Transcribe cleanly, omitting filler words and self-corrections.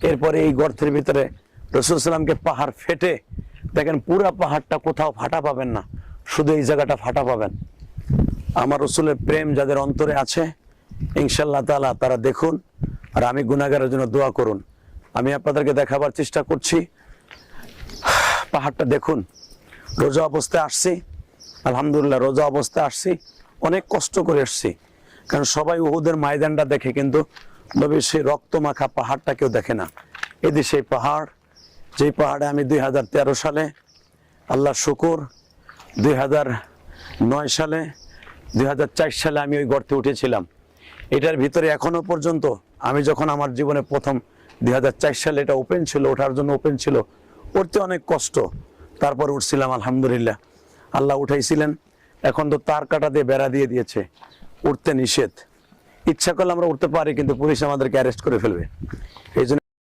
এরপরে এই গর্তের ভিতরে রাসূল সাল্লামকে পাহাড় ফেটে দেখেন, পুরা পাহাড়টা কোথাও ফাটা পাবেন না, শুধু এই জায়গাটা ফাটা পাবেন। আমার রাসূলের প্রেম যাদের অন্তরে আছে ইনশাআল্লাহ তাআলা তারা দেখুন, আর আমি গুনাহগারের জন্য দোয়া করুন। আমি আপনাদেরকে দেখাবার চেষ্টা করছি। পাহাড়টা দেখুন, রোজা অবস্থায় আসছি, আলহামদুলিল্লাহ রোজা অবস্থায় আসছি, অনেক কষ্ট করে এসছি, কারণ সবাই উহুদের ময়দানটা দেখে, কিন্তু নবীর সেই রক্ত মাখা পাহাড়টা কেউ দেখে না। এদের সেই পাহাড়, যেই পাহাড়ে আমি 2013 সালে, আল্লাহ শুকুর 2009 সালে 2004 সালে আমি ওই গর্তে উঠেছিলাম। এটার ভিতরে এখনো পর্যন্ত আমি যখন আমার জীবনে প্রথম 2004 সালে এটা ওপেন ছিল, ওঠার জন্য ওপেন ছিল, উঠতে অনেক কষ্ট, তারপর উঠছিলাম আলহামদুলিল্লাহ। আল্লাহ উঠাইছিলেন। এখন তো তার কাটা দিয়ে বেড়া দিয়ে দিয়েছে, উঠতে নিষেধ। ইচ্ছা করলে আমরা উঠতে পারি, কিন্তু পুলিশ আমাদেরকে অ্যারেস্ট করে ফেলবে। এই জন্য